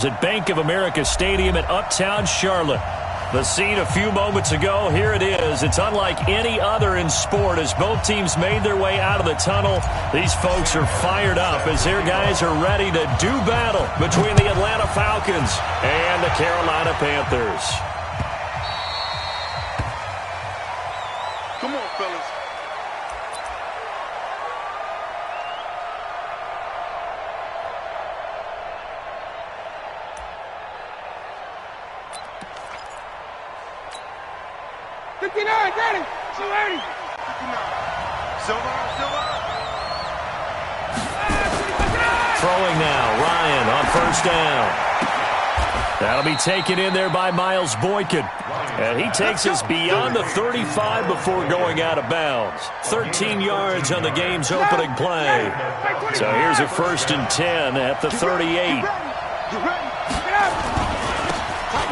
At Bank of America Stadium in Uptown Charlotte. The scene a few moments ago, here it is. It's unlike any other in sport as both teams made their way out of the tunnel. These folks are fired up as their guys are ready to do battle between the Atlanta Falcons and the Carolina Panthers. Come on, fellas. Ready. 280. Silver. Throwing now, Ryan on first down. That'll be taken in there by Miles Boykin. And he takes us beyond the 35 before going out of bounds. 13 yards on the game's opening play. So here's a 1st and 10 at the 38.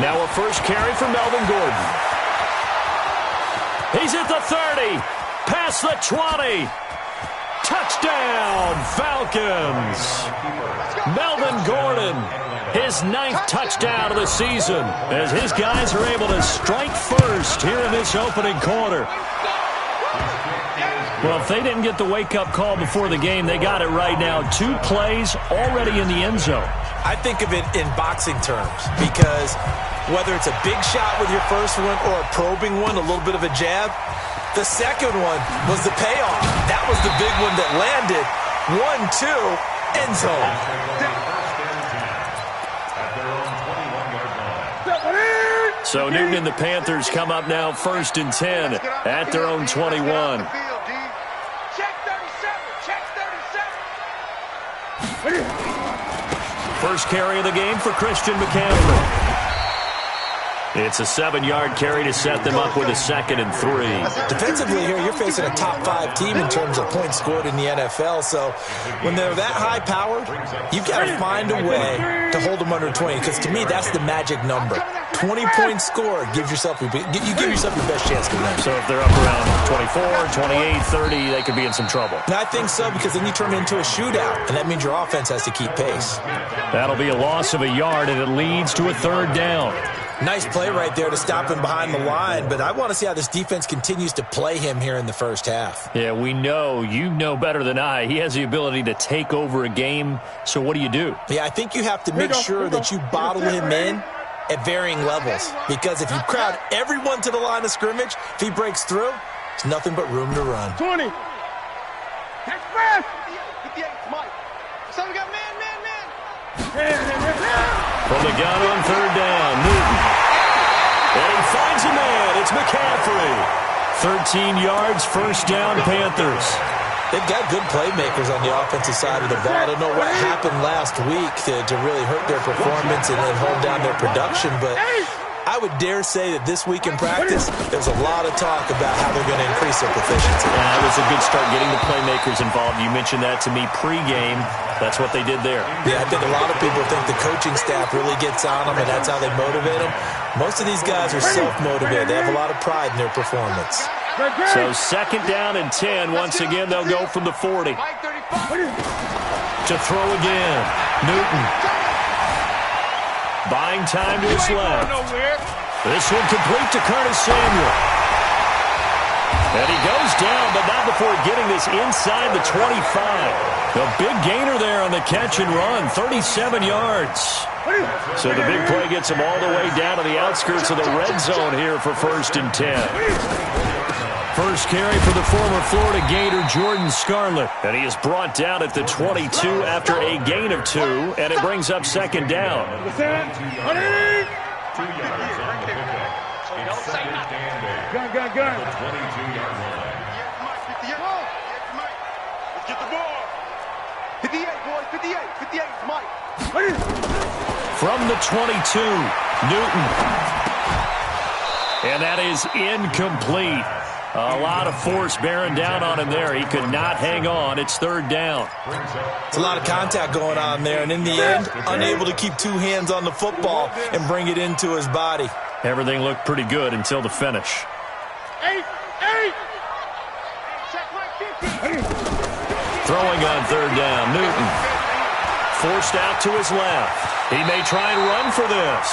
Now a first carry for Melvin Gordon. He's at the 30, past the 20. Touchdown, Falcons. Melvin Gordon, his 9th touchdown of the season, as his guys are able to strike first here in this opening quarter. Well, if they didn't get the wake-up call before the game, they got it right now. 2 plays already in the end zone. I think of it in boxing terms because whether it's a big shot with your first one or a probing one, a little bit of a jab, the second one was the payoff. That was the big one that landed. 1-2, end zone. So Newton and the Panthers come up now 1st and 10 at their own 21. First carry of the game for Christian McCaffrey. It's a 7-yard carry to set them up with a 2nd and 3. Defensively here, you're facing a top 5 team in terms of points scored in the NFL. So when they're that high-powered, you've got to find a way to hold them under 20. Because to me, that's the magic number. 20 points scored gives yourself you give yourself your best chance to win. So if they're up around 24, 28, 30, they could be in some trouble. And I think so, because then you turn it into a shootout, and that means your offense has to keep pace. That'll be a loss of a yard, and it leads to a 3rd down. Nice play right there to stop him behind the line, but I want to see how this defense continues to play him here in the first half. Yeah, we know. You know better than I. He has the ability to take over a game, so what do you do? Yeah, I think you have to make sure that you bottle him in at varying levels, because if you crowd everyone to the line of scrimmage, if he breaks through, there's nothing but room to run. 20. Catch fast. 58, Mike. So we got man. From the gun on 3rd down, Newton. And he finds a man. It's McCaffrey. 13 yards, 1st down, Panthers. They've got good playmakers on the offensive side of the ball. I don't know what happened last week to really hurt their performance and then hold down their production, but I would dare say that this week in practice, there's a lot of talk about how they're going to increase their proficiency. It was a good start getting the playmakers involved. You mentioned that to me pregame. That's what they did there. Yeah, I think a lot of people think the coaching staff really gets on them, and that's how they motivate them. Most of these guys are self-motivated. They have a lot of pride in their performance. So 2nd down and 10. Once again, they'll go from the 40. To throw again. Newton. Buying time to his left. This one complete to Curtis Samuel. And he goes down, but not before getting this inside the 25. A big gainer there on the catch and run, 37 yards. So the big play gets him all the way down to the outskirts of the red zone here for 1st and 10. First carry for the former Florida Gator, Jordan Scarlett. And he is brought down at the 22 after a gain of 2, and it brings up 2nd down. Gun. Let's get the ball. 58, boys. 58, Mike. From the 22, Newton. And that is incomplete. A lot of force bearing down on him there. He could not hang on. It's 3rd down. It's a lot of contact going on there, and in the end, unable to keep 2 hands on the football and bring it into his body. Everything looked pretty good until the finish. 8. Throwing on 3rd down, Newton. Forced out to his left. He may try and run for this.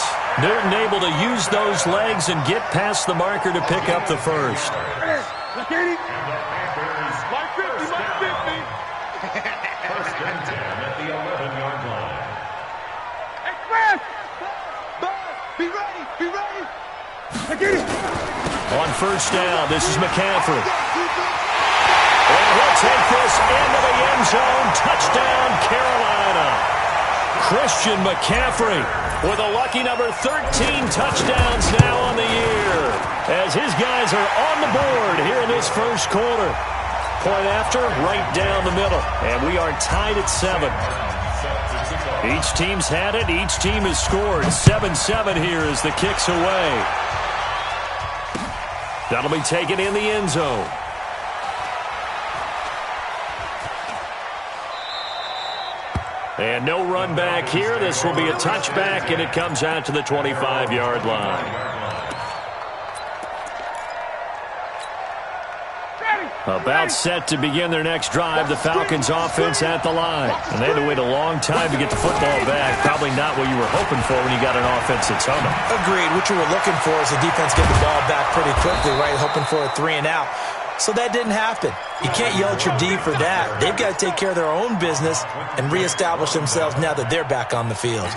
Newton able to use those legs and get past the marker to pick up the first. Look at him. Mike 50, Mike 50. First and 10 at the 11-yard line. Express. Be ready, be ready. Look at him. On first down, this is McCaffrey. And he'll take this into the end zone. Touchdown, Carolina. Christian McCaffrey with a lucky number 13 touchdowns now on the year, as his guys are on the board here in this first quarter. Point after, right down the middle, and we are tied at 7. Each team's had it. Each team has scored. 7-7 here as the kick's away. That'll be taken in the end zone. And no run back here. This will be a touchback, and it comes out to the 25-yard line. About set to begin their next drive, the Falcons offense at the line. And they had to wait a long time to get the football back. Probably not what you were hoping for when you got an offense that's humming. Agreed. What you were looking for is the defense get the ball back pretty quickly, right? Hoping for a 3-and-out. So that didn't happen. You can't yell at your D for that. They've got to take care of their own business and reestablish themselves now that they're back on the field.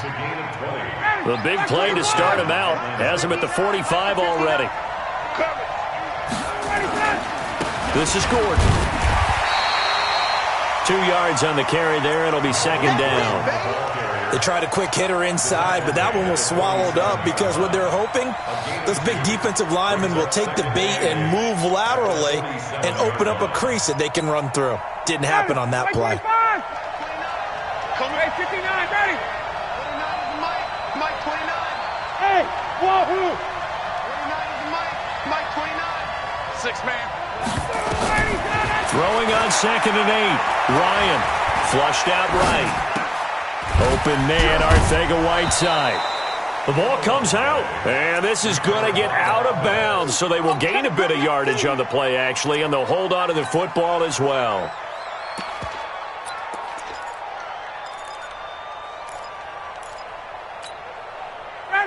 The big play to start him out has him at the 45 already. This is Gordon. 2 yards on the carry there. It'll be second down. They tried a quick hitter inside, but that one was swallowed up because what they're hoping, those big defensive linemen will take the bait and move laterally and open up a crease that they can run through. Didn't happen on that play. Come here, 59, ready. 29 is Mike. Mike 29. Hey, wahoo. 29 is Mike. Mike 29. 6 man. Throwing on 2nd and 8. Ryan flushed out right. Open man, Arcega-Whiteside. The ball comes out, and this is going to get out of bounds, so they will gain a bit of yardage on the play, actually, and they'll hold on to the football as well.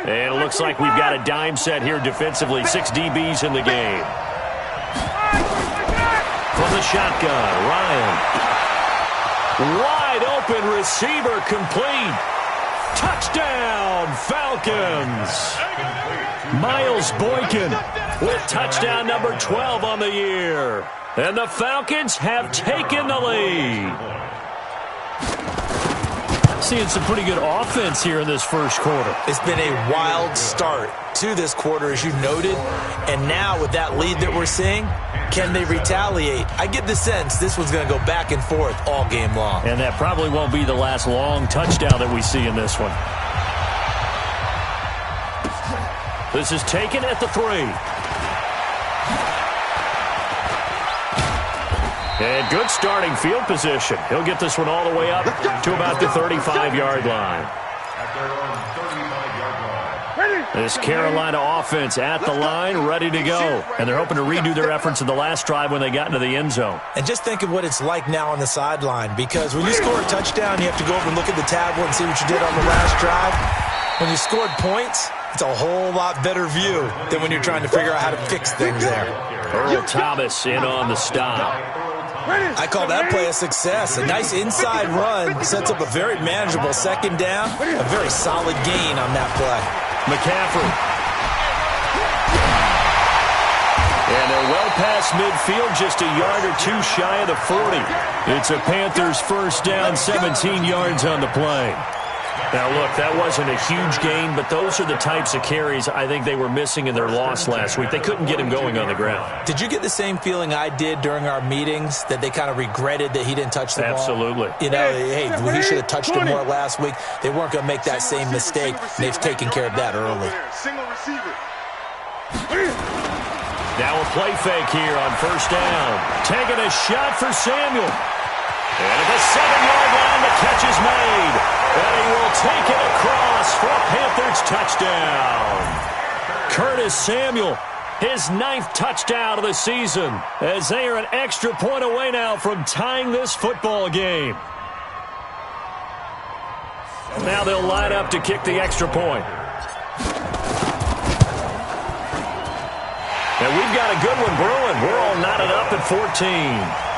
And it looks like we've got a dime set here defensively. 6 DBs in the game. From the shotgun, Ryan. Wide open receiver complete. Touchdown, Falcons. Miles Boykin with touchdown number 12 on the year. And the Falcons have taken the lead. Seeing some pretty good offense here in this first quarter. It's been a wild start to this quarter, as you noted. And now with that lead that we're seeing, can they retaliate? I get the sense this one's going to go back and forth all game long. And that probably won't be the last long touchdown that we see in this one. This is taken at the 3. And good starting field position. He'll get this one all the way up to about the 35-yard line. This Carolina offense at the line, ready to go. And they're hoping to redo their efforts in the last drive when they got into the end zone. And just think of what it's like now on the sideline, because when you score a touchdown, you have to go over and look at the tablet and see what you did on the last drive. When you scored points, it's a whole lot better view than when you're trying to figure out how to fix things there. Earl Thomas in on the stop. I call that play a success. A nice inside run sets up a very manageable second down. A very solid gain on that play. McCaffrey. And they're well past midfield, just a yard or two shy of the 40. It's a Panthers first down, 17 yards on the play. Now, look, that wasn't a huge gain, but those are the types of carries I think they were missing in their loss last week. They couldn't get him going on the ground. Did you get the same feeling I did during our meetings, that they kind of regretted that he didn't touch the ball? Absolutely. You know, hey, he should have touched it more last week. They weren't going to make that same mistake. They've taken care of that early. Single receiver. Now a play fake here on first down. Taking a shot for Samuel. And at the 7-yard line, the catch is made. And he will take it across for a Panthers touchdown. Curtis Samuel, his 9th touchdown of the season, as they are an extra point away now from tying this football game. Now they'll line up to kick the extra point. And we've got a good one brewing. We're all knotted up at 14.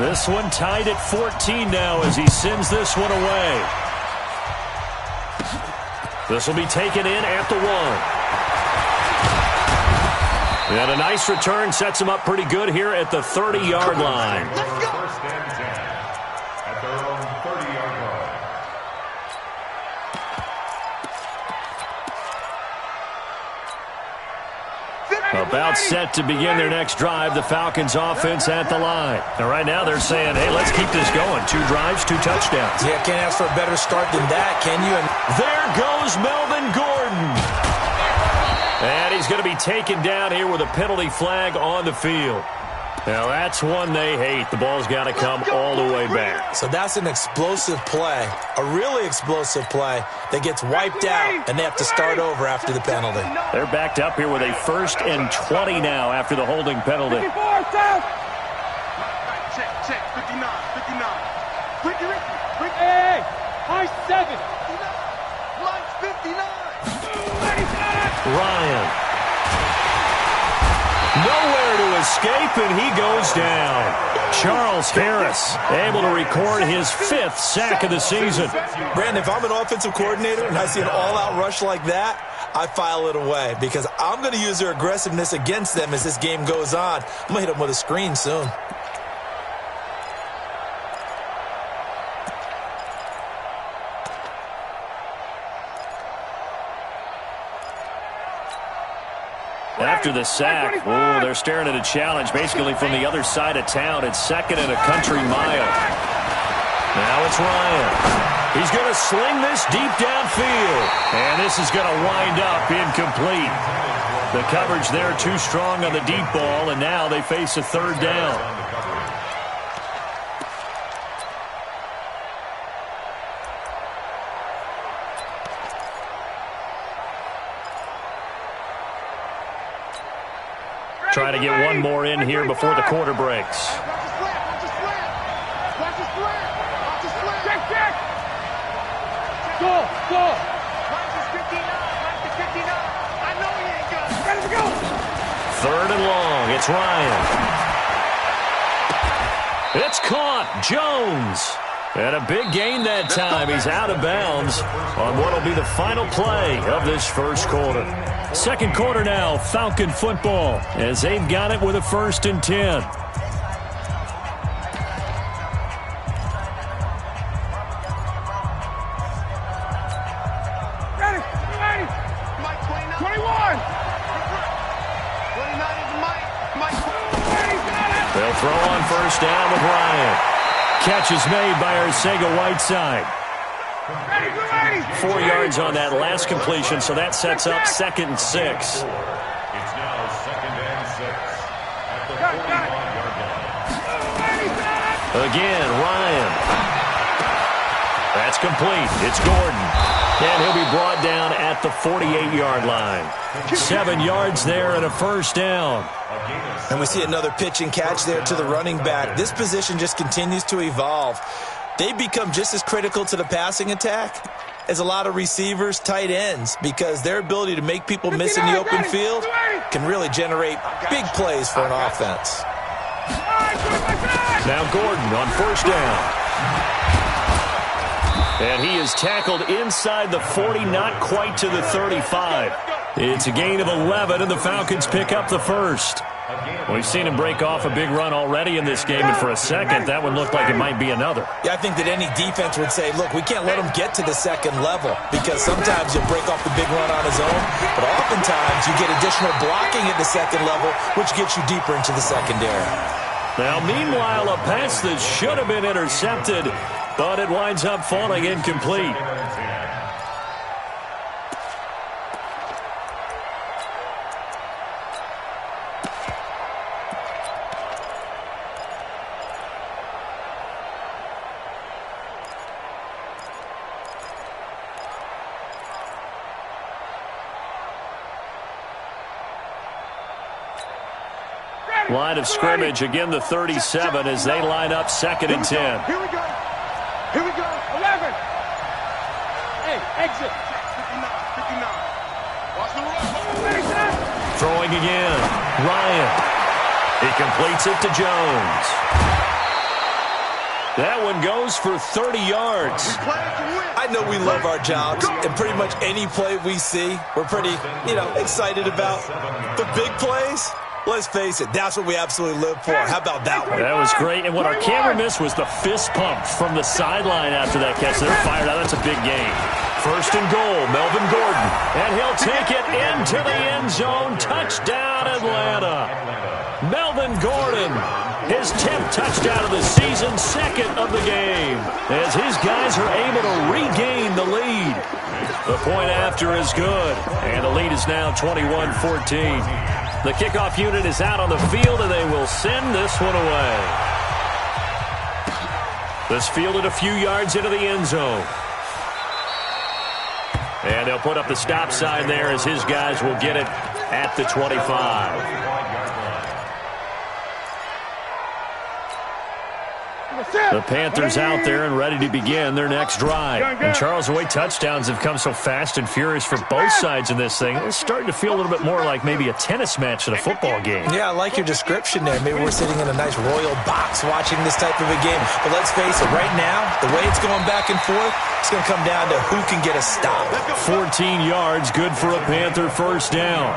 This one tied at 14 now as he sends this one away. This will be taken in at the 1. And a nice return sets him up pretty good here at the 30-yard line. First and 10 at their own 30-yard line. About set to begin their next drive, the Falcons offense at the line. And right now they're saying, hey, let's keep this going. 2 drives, 2 touchdowns. Yeah, can't ask for a better start than that, can you? And there goes Melvin Gordon. And he's going to be taken down here with a penalty flag on the field. Now, that's one they hate. The ball's got to come all the way back. So that's an explosive play, a really explosive play that gets wiped out, and they have to start over after the penalty. They're backed up here with a 1st and 20 now after the holding penalty. Check, 59, 59. Ricky. Hey, high 7. Mike's 59. Ryan. Nowhere to escape, and he goes down. Charles Harris able to record his 5th sack of the season. Brandon, if I'm an offensive coordinator and I see an all-out rush like that, I file it away because I'm going to use their aggressiveness against them as this game goes on. I'm going to hit them with a screen soon. After the sack, oh, they're staring at a challenge basically from the other side of town. It's 2nd and a country mile. Now it's Ryan. He's going to sling this deep downfield. And this is going to wind up incomplete. The coverage there too strong on the deep ball, and now they face a 3rd down. Trying to get one more in here before the quarter breaks. Go. 3rd and long. It's Ryan. It's caught. Jones. And a big gain that time. He's out of bounds on what will be the final play of this first quarter. Second quarter now, Falcon football, as they've got it with a 1st and 10. Ready. Mike 29. 21. 29 is Mike. They'll throw on 1st down with Ryan. Catch is made by Arcega-Whiteside. 4 yards on that last completion, so that sets up 2nd and 6. It's now 2nd and 6 at the 45-yard line. Again, Ryan. That's complete. It's Gordon. And he'll be brought down at the 48-yard line. 7 yards there and a 1st down. And we see another pitch and catch there to the running back. This position just continues to evolve. They become just as critical to the passing attack as a lot of receivers, tight ends, because their ability to make people miss in the open field can really generate big plays for an offense. Now Gordon on 1st down. And he is tackled inside the 40, not quite to the 35. It's a gain of 11, and the Falcons pick up the 1st. We've seen him break off a big run already in this game, and for a second, that one looked like it might be another. Yeah, I think that any defense would say, look, we can't let him get to the 2nd level because sometimes you'll break off the big run on his own, but oftentimes you get additional blocking at the 2nd level, which gets you deeper into the secondary. Now, meanwhile, a pass that should have been intercepted, but it winds up falling incomplete. Line of scrimmage, again the 37 as they line up 2nd and 10. Here we go. Here we go. 11. Hey, exit. 59. Watch the run. Throwing again. Ryan. He completes it to Jones. That one goes for 30 yards. I know we love our jobs, and pretty much any play we see, we're pretty, excited about. The big plays, let's face it, that's what we absolutely live for. How about that one? That was great. And what our camera missed was the fist pump from the sideline after that catch. They're fired out. That's a big game. 1st and goal, Melvin Gordon. And he'll take it into the end zone. Touchdown, Atlanta. Melvin Gordon, his 10th touchdown of the season, 2nd of the game, as his guys are able to regain the lead. The point after is good, and the lead is now 21-14. The kickoff unit is out on the field, and they will send this one away. This fielded a few yards into the end zone. And they'll put up the stop sign there as his guys will get it at the 25. The Panthers out there and ready to begin their next drive. And Charles, the way touchdowns have come so fast and furious for both sides in this thing, it's starting to feel a little bit more like maybe a tennis match than a football game. Yeah, I like your description there. Maybe we're sitting in a nice royal box watching this type of a game. But let's face it, right now, the way it's going back and forth, it's going to come down to who can get a stop. 14 yards, good for a Panther first down.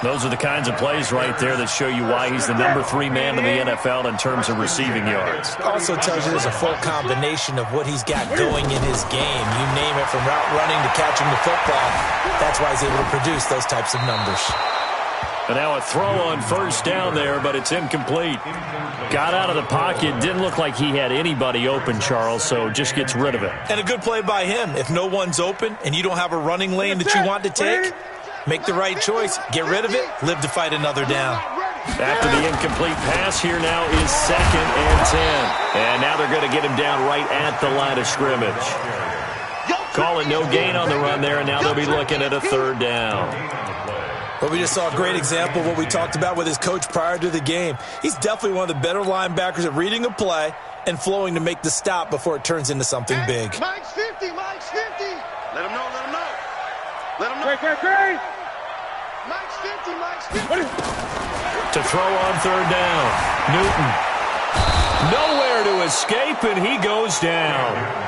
Those are the kinds of plays right there that show you why he's the number 3 man in the NFL in terms of receiving yards. Also tells you there's a full combination of what he's got going in his game. You name it, from route running to catching the football. That's why he's able to produce those types of numbers. And now a throw on first down there, but it's incomplete. Got out of the pocket. Didn't look like he had anybody open, Charles, so just gets rid of it. And a good play by him. If no one's open and you don't have a running lane that you want to take, make the right choice. Get rid of it. Live to fight another down. After the incomplete pass, here now is 2nd and 10. And now they're going to get him down right at the line of scrimmage. Call it no gain on the run there, and now they'll be looking at a 3rd down. Well, we just saw a great example of what we talked about with his coach prior to the game. He's definitely one of the better linebackers at reading a play and flowing to make the stop before it turns into something big. Mike's 50, Mike's 50. Let him know, let him know. Let him know. Great. Mike's 50, Mike's 50. To throw on 3rd down, Newton. Nowhere to escape, and he goes down.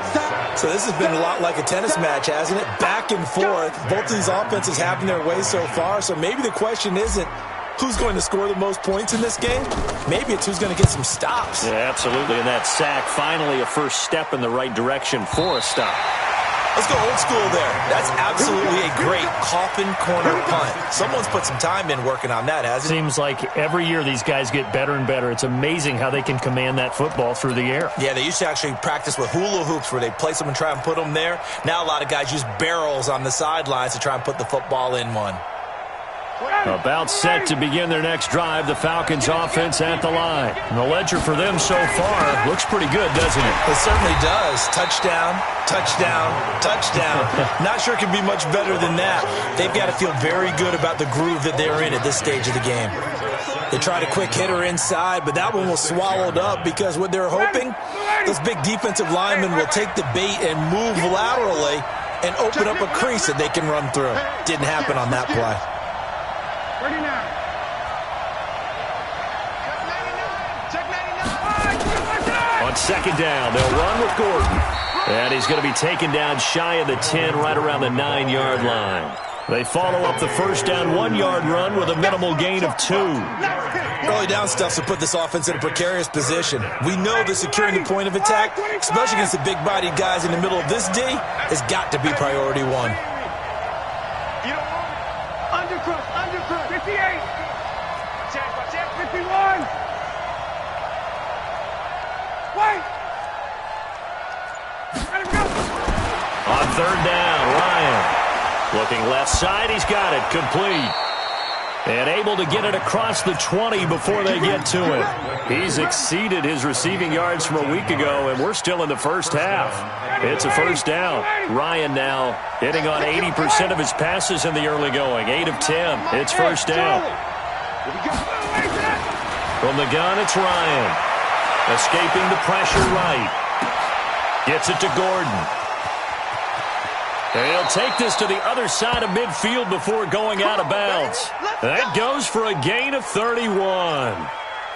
So this has been a lot like a tennis match, hasn't it? Back and forth. Both of these offenses having their way so far. So maybe the question isn't who's going to score the most points in this game. Maybe it's who's going to get some stops. Yeah, absolutely. And that sack, finally a first step in the right direction for a stop. Let's go old school there. That's absolutely a great coffin corner punt. Someone's put some time in working on that, hasn't it? Seems like every year these guys get better and better. It's amazing how they can command that football through the air. Yeah, they used to actually practice with hula hoops where they place them and try and put them there. Now a lot of guys use barrels on the sidelines to try and put the football in one. About set to begin their next drive, the Falcons offense at the line. And the ledger for them so far looks pretty good, doesn't it? It certainly does. Touchdown, touchdown, touchdown. Not sure it can be much better than that. They've got to feel very good about the groove that they're in at this stage of the game. They tried a quick hitter inside, but that one was swallowed up because what they're hoping, those big defensive linemen will take the bait and move laterally and open up a crease that they can run through. Didn't happen on that play. 39. On 2nd down, they'll run with Gordon. And he's going to be taken down shy of the 10, right around the 9-yard line. They follow up the first down 1-yard run with a minimal gain of 2. Early down stuff to put this offense in a precarious position. We know that securing the point of attack, especially against the big-bodied guys in the middle of this D, has got to be priority 1. Undercross. 58. Check. 51. Wait. Let him go. On 3rd down, Ryan. Looking left side, he's got it. Complete. And able to get it across the 20 before they get to him. He's exceeded his receiving yards from a week ago, and we're still in the first half. It's a first down. Ryan now hitting on 80% of his passes in the early going. 8 of 10. It's first down. From the gun, it's Ryan. Escaping the pressure right. Gets it to Gordon. And he'll take this to the other side of midfield before going out of bounds. That goes for a gain of 31.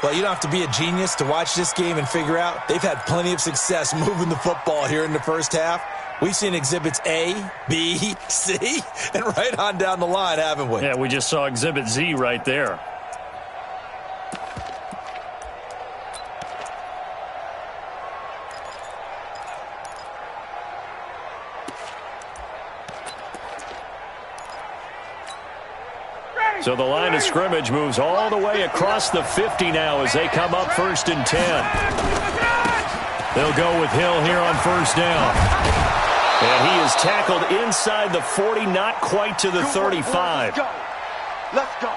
Well, you don't have to be a genius to watch this game and figure out they've had plenty of success moving the football here in the first half. We've seen exhibits A, B, C, and right on down the line, haven't we? Yeah, we just saw exhibit Z right there. So the line of scrimmage moves all the way across the 50 now as they come up 1st and 10. They'll go with Hill here on 1st down. And he is tackled inside the 40, not quite to the 35. Let's go.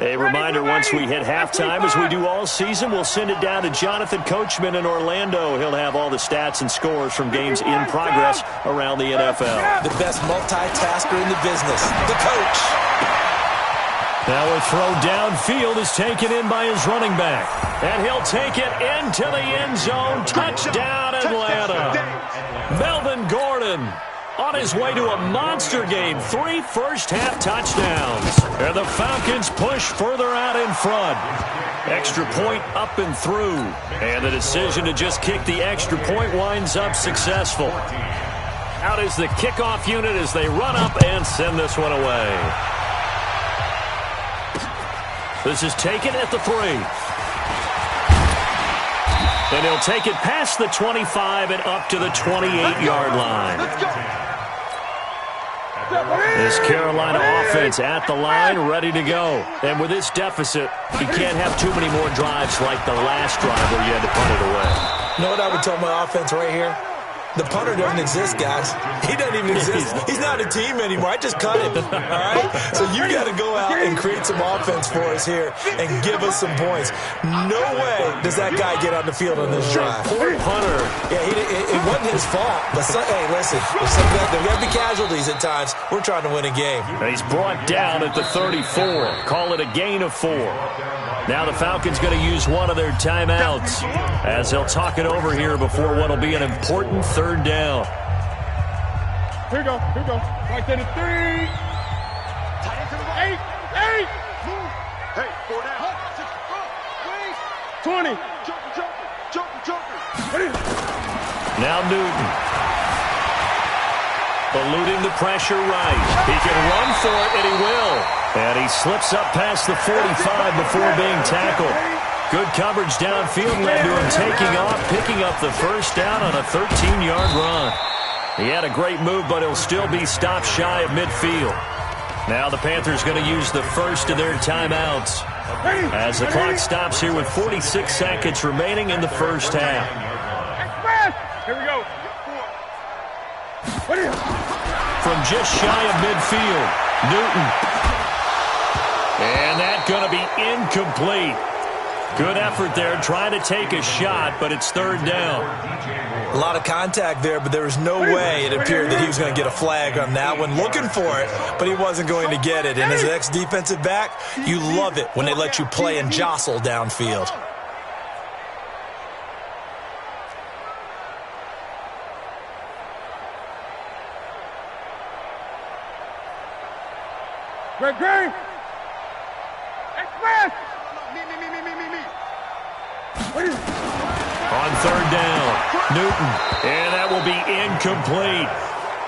A reminder, once we hit halftime, as we do all season, we'll send it down to Jonathan Coachman in Orlando. He'll have all the stats and scores from games in progress around the NFL. The best multitasker in the business, the coach. Now a throw downfield is taken in by his running back. And he'll take it into the end zone. Touchdown, Atlanta. Melvin Gordon on his way to a monster game. 3 first-half touchdowns. And the Falcons push further out in front. Extra point up and through. And the decision to just kick the extra point winds up successful. Out is the kickoff unit as they run up and send this one away. This is taken at the 3. And he'll take it past the 25 and up to the 28-yard line. This Carolina offense at the line, ready to go. And with this deficit, you can't have too many more drives like the last drive where you had to punt it away. You know what I would tell my offense right here? The punter doesn't exist, guys. He doesn't even exist. He's not a team anymore. I just cut him, all right? So you got to go out and create some offense for us here and give us some points. No way does that guy get on the field on this drive. Poor punter. Yeah, it wasn't his fault. But, hey, listen, there got to be casualties at times. We're trying to win a game. He's brought down at the 34. Call it a gain of 4. Now the Falcons going to use one of their timeouts as they'll talk it over here before what will be an important 3rd down. Here we go. Right to the 3. 8. Hey, 4 down. 20. Joker. Now Newton. Eluding the pressure right. He can run for it, and he will. And he slips up past the 45 before being tackled. Good coverage downfield led to him taking off, picking up the 1st down on a 13-yard run. He had a great move, but he'll still be stopped shy of midfield. Now the Panthers going to use the first of their timeouts as the clock stops here with 46 seconds remaining in the first half. Here we go. From just shy of midfield, Newton. And that's going to be incomplete. Good effort there trying to take a shot, but it's 3rd down. A lot of contact there, but there was no way it appeared that he was going to get a flag on that one. Looking for it, but he wasn't going to get it. And as an ex-defensive back, you love it when they let you play and jostle downfield. Greg. Express. On 3rd down, Newton. And that will be incomplete.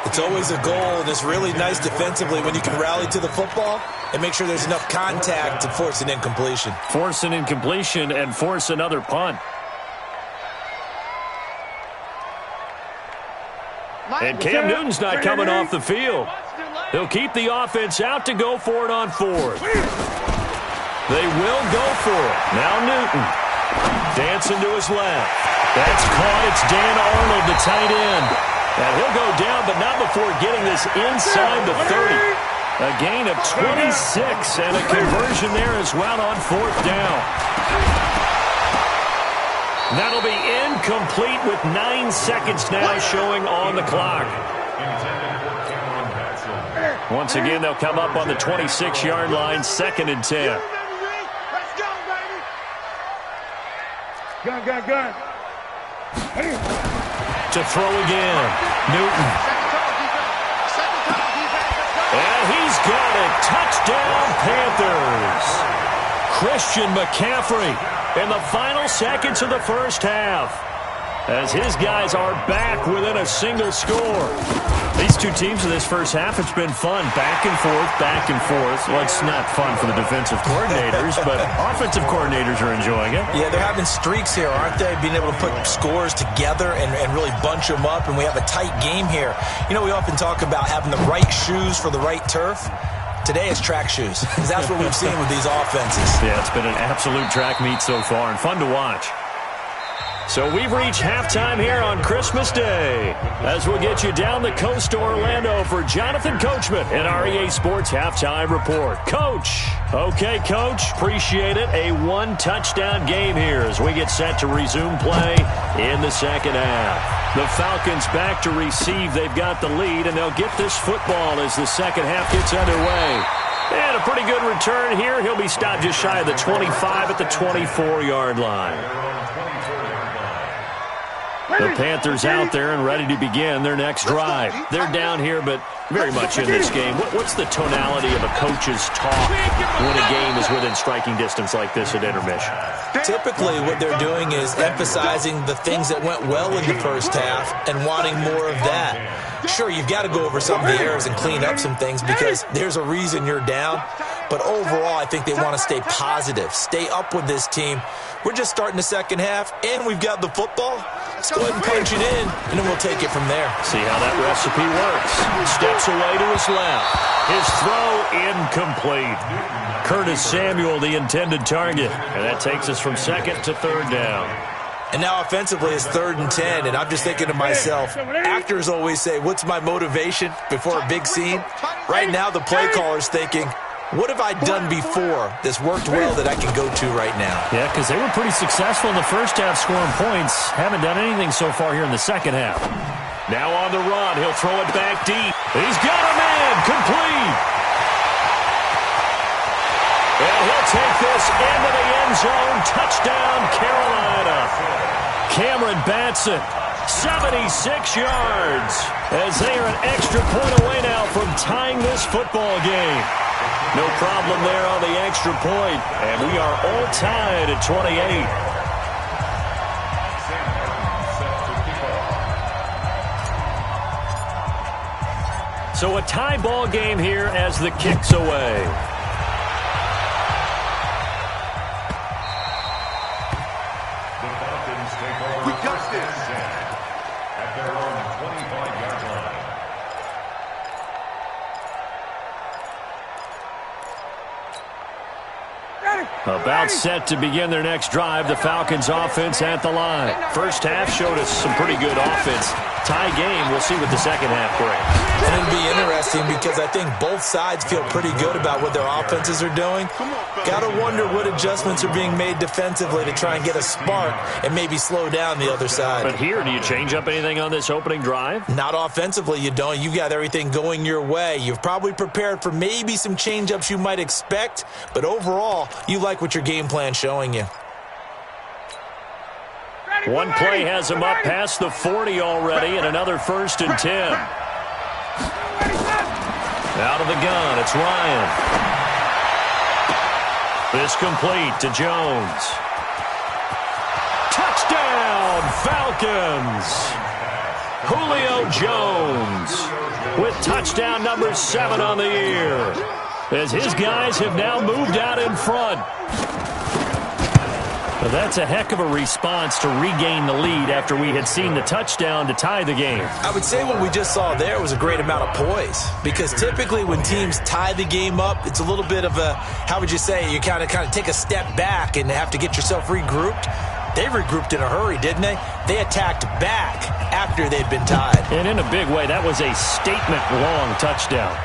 It's always a goal, and it's really nice defensively when you can rally to the football and make sure there's enough contact to force an incompletion. Force an incompletion and force another punt. And Cam Newton's not coming off the field. He'll keep the offense out to go for it on 4th. They will go for it. Now Newton. Dancing to his left. That's caught. It's Dan Arnold, the tight end. And he'll go down, but not before getting this inside the 30. A gain of 26 and a conversion there as well on 4th down. That'll be incomplete with 9 seconds now showing on the clock. Once again, they'll come up on the 26-yard line, 2nd and 10. Let's go, baby. Gun. To throw again, Newton. And he's got it. Touchdown, Panthers. Christian McCaffrey in the final seconds of the first half, as his guys are back within a single score. These two teams in this first half, it's been fun. Back and forth, back and forth. Well, it's not fun for the defensive coordinators, but offensive coordinators are enjoying it. Yeah, they're having streaks here, aren't they? Being able to put scores together and really bunch them up, and we have a tight game here. You know, we often talk about having the right shoes for the right turf. Today it's track shoes, because that's what we've seen with these offenses. Yeah, it's been an absolute track meet so far, and fun to watch. So we've reached halftime here on Christmas Day, as we'll get you down the coast to Orlando for Jonathan Coachman in our EA Sports Halftime Report. Coach. Okay, Coach, appreciate it. A one-touchdown game here as we get set to resume play in the second half. The Falcons back to receive. They've got the lead, and they'll get this football as the second half gets underway. And a pretty good return here. He'll be stopped just shy of the 25 at the 24-yard line. The Panthers out there and ready to begin their next drive. They're down here, but very much in this game. What's the tonality of a coach's talk when a game is within striking distance like this at intermission? Typically, what they're doing is emphasizing the things that went well in the first half and wanting more of that. Sure, you've got to go over some of the errors and clean up some things because there's a reason you're down. But overall, I think they want to stay positive, stay up with this team. We're just starting the second half, and we've got the football. Let's go ahead and punch it in, and then we'll take it from there. See how that recipe works. Steps away to his left. His throw incomplete. Curtis Samuel, the intended target. And that takes us from 2nd to 3rd down. And now offensively it's 3rd and 10, and I'm just thinking to myself, actors always say, what's my motivation before a big scene? Right now the play caller's thinking, what have I done before that's worked well that I can go to right now? Yeah, because they were pretty successful in the first half scoring points. Haven't done anything so far here in the second half. Now on the run, he'll throw it back deep. He's got a man, complete. And he'll take this into the end zone. Touchdown, Carolina. Cameron Batson, 76 yards, as they are an extra point away now from tying this football game. No problem there on the extra point, and we are all tied at 28. So a tie ball game here as the kick's away. We got this at their own 25-yard line. About set to begin their next drive, the Falcons offense at the line. First half showed us some pretty good offense. Tie game, we'll see what the second half brings. And it'll be interesting because I think both sides feel pretty good about what their offenses are doing. Got to wonder what adjustments are being made defensively to try and get a spark and maybe slow down the other side. But here, do you change up anything on this opening drive? Not offensively, you don't. You've got everything going your way. You've probably prepared for maybe some change-ups you might expect, but overall, you like what your game plan's showing you. One play has him up past the 40 already, and another 1st and 10. Out of the gun, it's Ryan. This complete to Jones. Touchdown, Falcons! Julio Jones with touchdown number 7 on the year, as his guys have now moved out in front. Well, that's a heck of a response to regain the lead after we had seen the touchdown to tie the game. I would say what we just saw there was a great amount of poise, because typically when teams tie the game up, it's a little bit of a, how would you say, you kind of take a step back and have to get yourself regrouped. They regrouped in a hurry, didn't they? They attacked back after they'd been tied. And in a big way, that was a statement-long touchdown.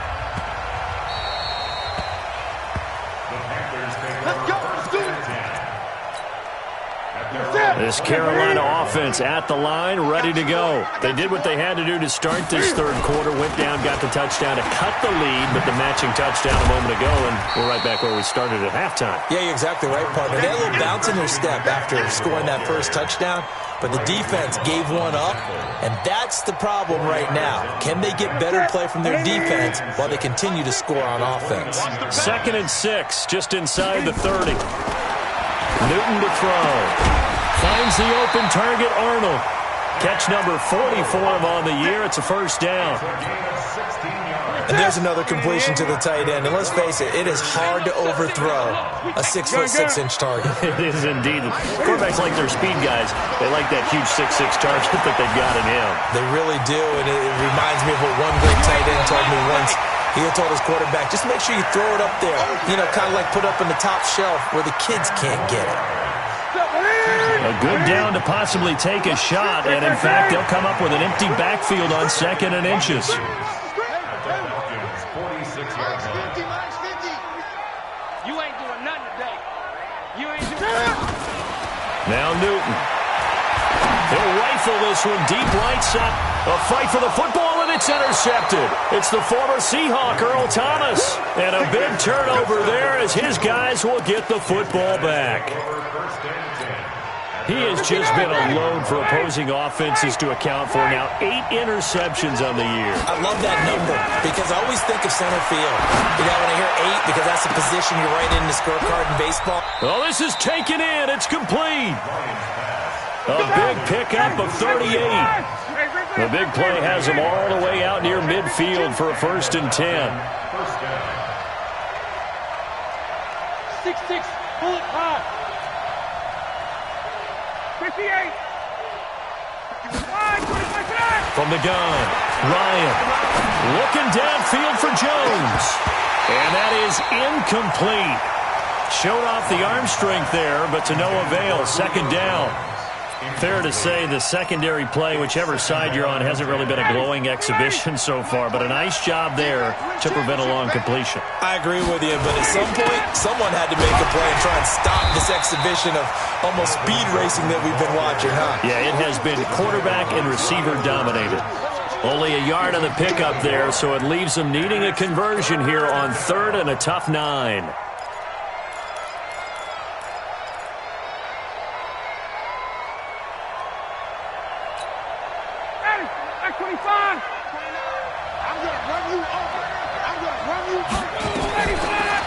Let's go. Let's do it. This Carolina offense at the line, ready to go. They did what they had to do to start this third quarter, went down, got the touchdown to cut the lead, but the matching touchdown a moment ago, and we're right back where we started at halftime. Yeah, you're exactly right, partner. They had a little bounce in their step after scoring that first touchdown, but the defense gave one up, and that's the problem right now. Can they get better play from their defense while they continue to score on offense? 2nd and 6, just inside the 30. Newton to throw. Finds the open target, Arnold. Catch number 44 on the year. It's a first down. And there's another completion to the tight end. And let's face it, it is hard to overthrow a 6'6" target. It is indeed. Quarterbacks like their speed guys. They like that huge 6'6" target that they've got in him. They really do, and it reminds me of what one great tight end told me once. He had told his quarterback, just make sure you throw it up there. You know, kind of like put up in the top shelf where the kids can't get it. A good down to possibly take a shot, and in fact, they'll come up with an empty backfield on 2nd and inches. You ain't doing nothing today. You ain't doing Now Newton. He'll rifle this one deep right side. A fight for the football, and it's intercepted. It's the former Seahawk, Earl Thomas. And a big turnover there as his guys will get the football back. He has just been a load for opposing offenses to account for. Now 8 interceptions on the year. I love that number because I always think of center field. You know, when I hear 8, because that's the position you write in the scorecard in baseball. Well, this is taken in. It's complete. A big pickup of 38. The big play has him all the way out near midfield for a 1st and 10. 6-6, pull it high. 58. From the gun, Ryan looking downfield for Jones. And that is incomplete. Showed off the arm strength there, but to no avail. 2nd down. Fair to say the secondary play, whichever side you're on, hasn't really been a glowing exhibition so far, but a nice job there to prevent a long completion. I agree with you, but at some point, someone had to make a play and try and stop this exhibition of almost speed racing that we've been watching, huh? Yeah, it has been quarterback and receiver dominated. Only a yard on the pickup there, so it leaves them needing a conversion here on 3rd and a tough 9.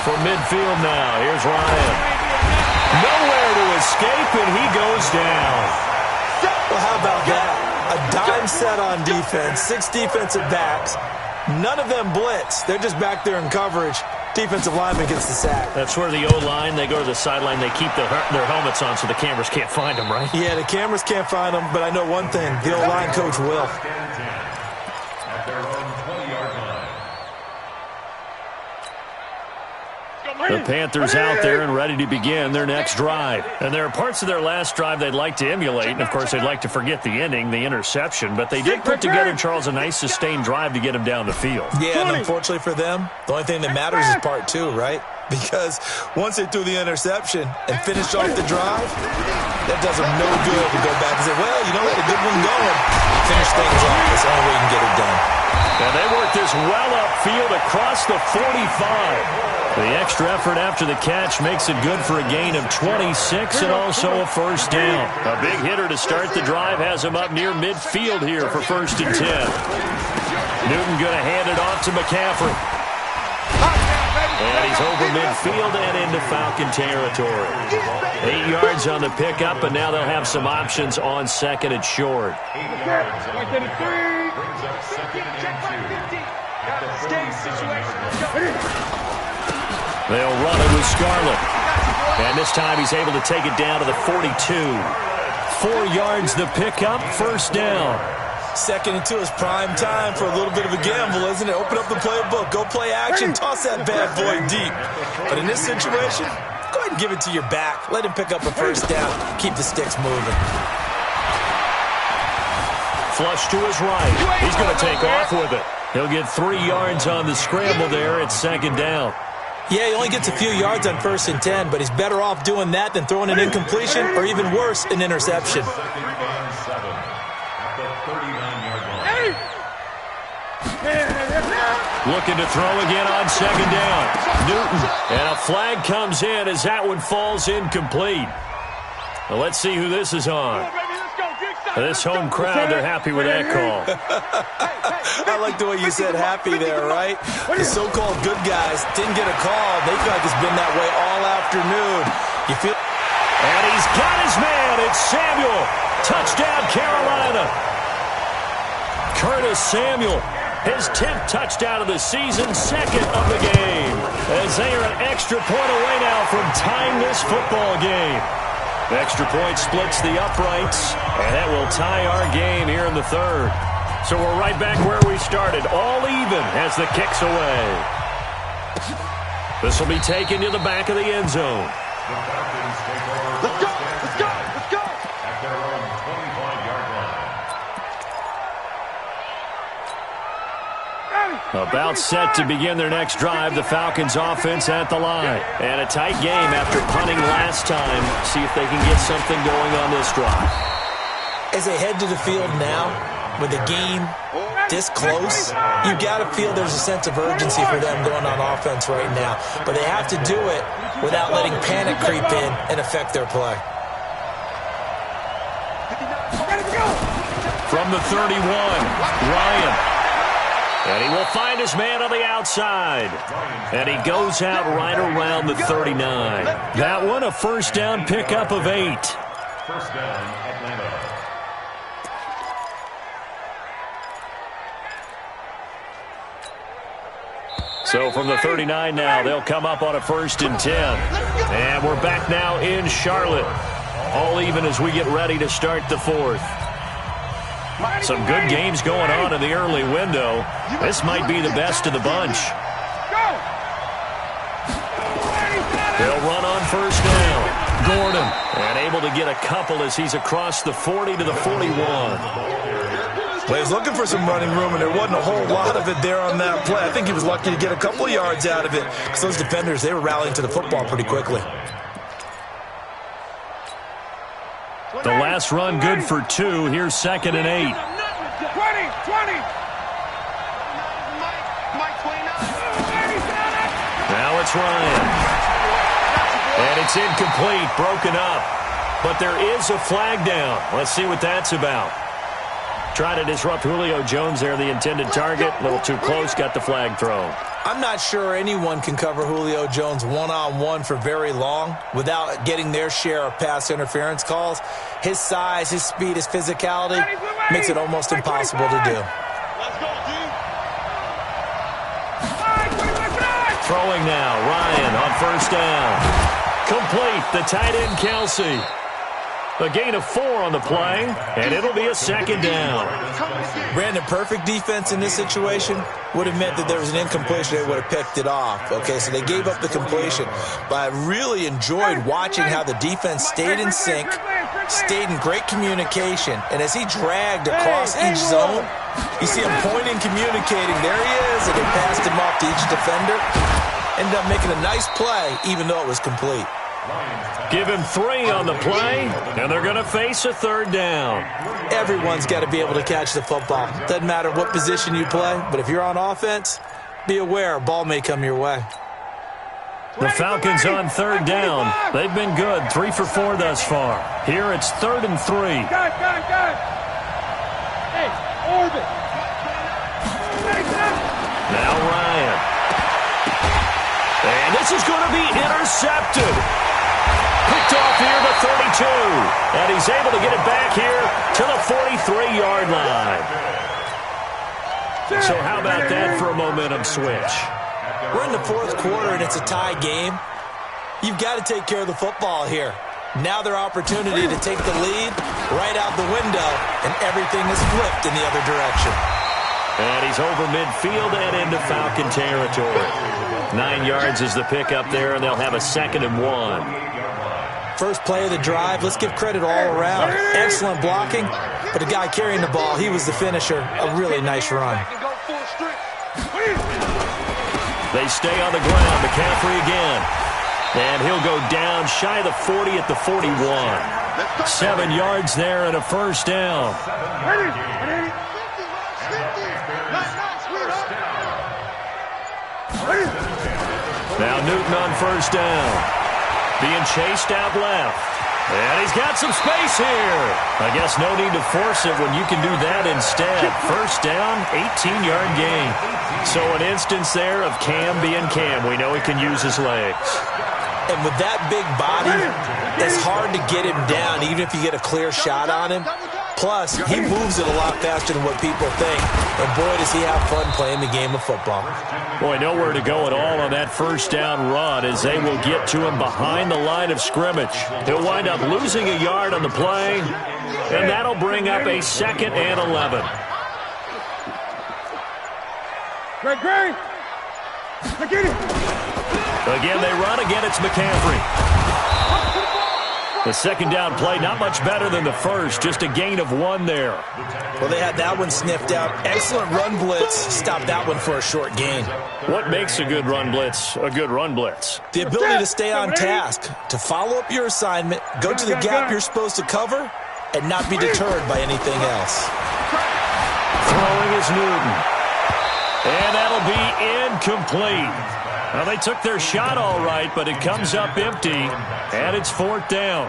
From midfield now, here's Ryan. Nowhere to escape, and he goes down. Well, how about that? A dime set on defense, 6 defensive backs. None of them blitz. They're just back there in coverage. Defensive lineman gets the sack. That's where the O-line, they go to the sideline, they keep their helmets on so the cameras can't find them, right? Yeah, the cameras can't find them, but I know one thing. The O-line coach will. The Panthers out there and ready to begin their next drive. And there are parts of their last drive they'd like to emulate. And, of course, they'd like to forget the ending, the interception. But they did put together, Charles, a nice sustained drive to get them down the field. Yeah, and unfortunately for them, the only thing that matters is part 2, right? Because once they threw the interception and finished off the drive, that does them no good to go back and say, well, you know what, a good one going. Finish things off. That's the only way you can get it done. And they work this well upfield across the 45. The extra effort after the catch makes it good for a gain of 26 and also a 1st down. A big hitter to start the drive has him up near midfield here for 1st and 10. Newton going to hand it off to McCaffrey. And he's over midfield and into Falcon territory. 8 yards on the pickup, and now they'll have some options on 2nd and short. 8 yards on the pickup brings up 2nd and 2 at the 30 situation. They'll run it with Scarlett. And this time he's able to take it down to the 42. 4 yards the pickup, 1st down. 2nd and 2 is prime time for a little bit of a gamble, isn't it? Open up the playbook, go play action, toss that bad boy deep. But in this situation, go ahead and give it to your back. Let him pick up a 1st down. Keep the sticks moving. Flush to his right. He's going to take off with it. He'll get 3 yards on the scramble there at 2nd down. Yeah, he only gets a few yards on 1st and 10, but he's better off doing that than throwing an incompletion or even worse, an interception. Looking to throw again on 2nd down. Newton. And a flag comes in as that one falls incomplete. Well, let's see who this is on. This home crowd, they're happy with that call. I like the way you said happy there, right? The so-called good guys didn't get a call. They feel like it's been that way all afternoon. You feel... And he's got his man. It's Samuel. Touchdown, Carolina. Curtis Samuel, his 10th touchdown of the season, 2nd of the game. As they are an extra point away now from tying this football game. Extra point splits the uprights, and that will tie our game here in the 3rd. So we're right back where we started, all even as the kick's away. This will be taken to the back of the end zone. Let's go! Let's go! Let's go! At their own 25-yard line. About set to begin their next drive, the Falcons offense at the line. And a tight game after punting last time. See if they can get something going on this drive. As they head to the field now, with the game this close, you got to feel there's a sense of urgency for them going on offense right now. But they have to do it without letting panic creep in and affect their play. From the 31, Ryan. And he will find his man on the outside. And he goes out right around the 39. That one, a 1st down pickup of 8. 1st down, Atlanta. So from the 39 now, they'll come up on a 1st and 10. And we're back now in Charlotte. All even as we get ready to start the 4th. Some good games going on in the early window. This might be the best of the bunch. They'll run on 1st down. Gordon, and able to get a couple as he's across the 40 to the 41. Well, he was looking for some running room, and there wasn't a whole lot of it there on that play. I think he was lucky to get a couple of yards out of it because those defenders, they were rallying to the football pretty quickly. The last run good for 2. Here's 2nd and 8. 20, 20. Now it's Ryan. And it's incomplete, broken up. But there is a flag down. Let's see what that's about. Trying to disrupt Julio Jones there, the intended target. A little too close, got the flag thrown. I'm not sure anyone can cover Julio Jones one-on-one for very long without getting their share of pass interference calls. His size, his speed, his physicality makes it almost impossible to do. Let's go, dude. Throwing now, Ryan on 1st down. Complete, the tight end Kelsey. A gain of 4 on the play, and it'll be a 2nd down. Brandon, perfect defense in this situation would have meant that there was an incompletion. They would have picked it off. Okay, so they gave up the completion. But I really enjoyed watching how the defense stayed in sync, stayed in great communication, and as he dragged across each zone, you see him pointing, communicating. There he is, and they passed him off to each defender. Ended up making a nice play, even though it was complete. Give him 3 on the play, and they're going to face a 3rd down. Everyone's got to be able to catch the football. Doesn't matter what position you play, but if you're on offense, be aware a ball may come your way. The Falcons on 3rd down. They've been good, 3 for 4 thus far. Here it's 3rd and 3. Got. Hey, orbit. Now Ryan. And this is going to be intercepted. Picked off here to 32. And he's able to get it back here to the 43-yard line. So how about that for a momentum switch? We're in the 4th quarter, and it's a tie game. You've got to take care of the football here. Now their opportunity to take the lead right out the window, and everything is flipped in the other direction. And he's over midfield and into Falcon territory. 9 yards is the pickup there, and they'll have a 2nd and 1. First play of the drive, let's give credit all around. Excellent blocking, but the guy carrying the ball, he was the finisher. A really nice run. They stay on the ground. McCaffrey again. And he'll go down shy of the 40 at the 41. 7 yards there and a first down. Now Newton on first down. Being chased out left. And he's got some space here. I guess no need to force it when you can do that instead. First down, 18-yard gain. So an instance there of Cam being Cam. We know he can use his legs. And with that big body, it's hard to get him down, even if you get a clear shot on him. Plus, he moves it a lot faster than what people think. And boy, does he have fun playing the game of football. Boy, nowhere to go at all on that first down run as they will get to him behind the line of scrimmage. He'll wind up losing a yard on the play, and that'll bring up a 2nd and 11. Greg, get it. Again, they run. Again, it's McCaffrey. The second down play, not much better than the first. Just a gain of 1 there. Well, they had that one sniffed out. Excellent run blitz. Stopped that one for a short gain. What makes a good run blitz a good run blitz? The ability to stay on task, to follow up your assignment, go to the gap you're supposed to cover, and not be deterred by anything else. Throwing is Newton. And that'll be incomplete. Well, they took their shot all right, but it comes up empty, and it's 4th down.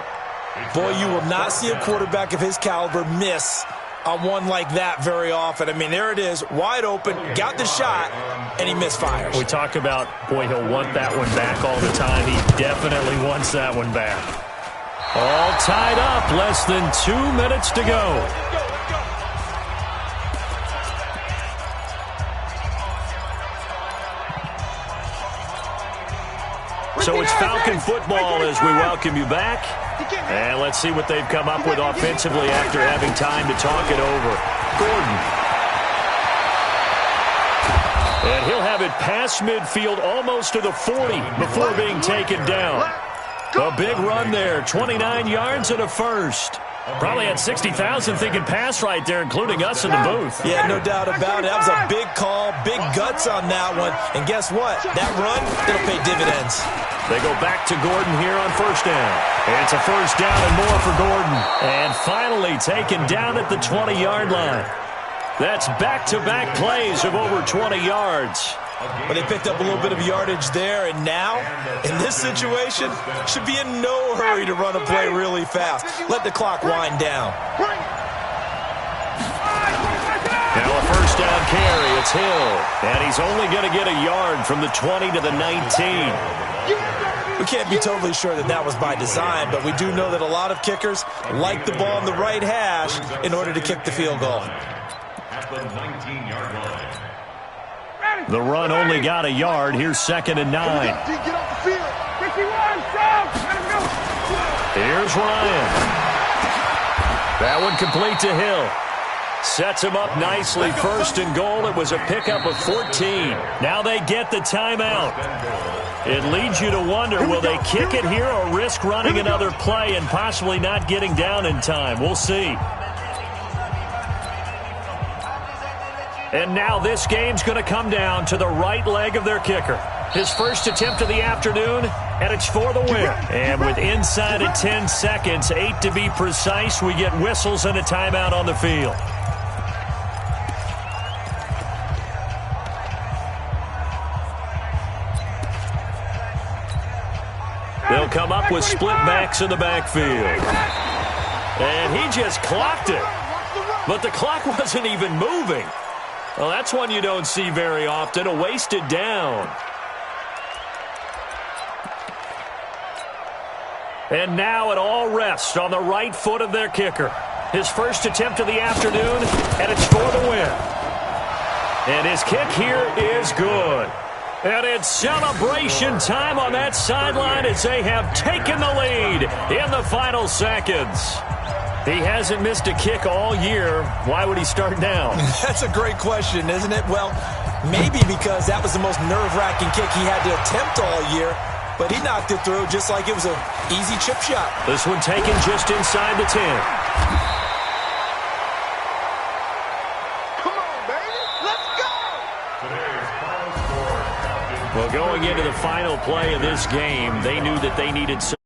Boy, you will not see a quarterback of his caliber miss on one like that very often. I mean, there it is, wide open, got the shot, and he misfires. We talk about, boy, he'll want that one back all the time. He definitely wants that one back. All tied up, less than 2 minutes to go. So it's Falcon football as we welcome you back. And let's see what they've come up with offensively after having time to talk it over. Gordon. And he'll have it past midfield almost to the 40 before being taken down. A big run there, 29 yards and a first. Probably had 60,000 thinking pass right there, including us in the booth. Yeah, no doubt about it. That was a big call, big guts on that one. And guess what? That run, it'll pay dividends. They go back to Gordon here on first down. It's a first down and more for Gordon. And finally taken down at the 20-yard line. That's back-to-back plays of over 20 yards. But they picked up a little bit of yardage there, and now, in this situation, should be in no hurry to run a play really fast. Let the clock wind down. Now a first down carry, it's Hill. And he's only going to get a yard from the 20 to the 19. We can't be totally sure that that was by design, but we do know that a lot of kickers like the ball on the right hash in order to kick the field goal. At the 19-yard line. The run only got a yard. Here's 2nd and 9. Get off the field. 51, Sam. Let him go. Here's Ryan. That one complete to Hill. Sets him up nicely. 1st and goal. It was a pickup of 14. Now they get the timeout. It leads you to wonder, will they kick it here or risk running another play and possibly not getting down in time? We'll see. And now this game's going to come down to the right leg of their kicker. His first attempt of the afternoon, and it's for the win. And with inside of 10 seconds, 8 to be precise, we get whistles and a timeout on the field. They'll come up with split backs in the backfield. And he just clocked it. But the clock wasn't even moving. Well, that's one you don't see very often, a wasted down. And now it all rests on the right foot of their kicker. His first attempt of the afternoon, and it's for the win. And his kick here is good. And it's celebration time on that sideline as they have taken the lead in the final seconds. He hasn't missed a kick all year. Why would he start now? That's a great question, isn't it? Well, maybe because that was the most nerve-wracking kick he had to attempt all year, but he knocked it through just like it was an easy chip shot. This one taken just inside the 10. Come on, baby. Let's go. Today's final score. Well, going into the final play of this game, they knew that they needed some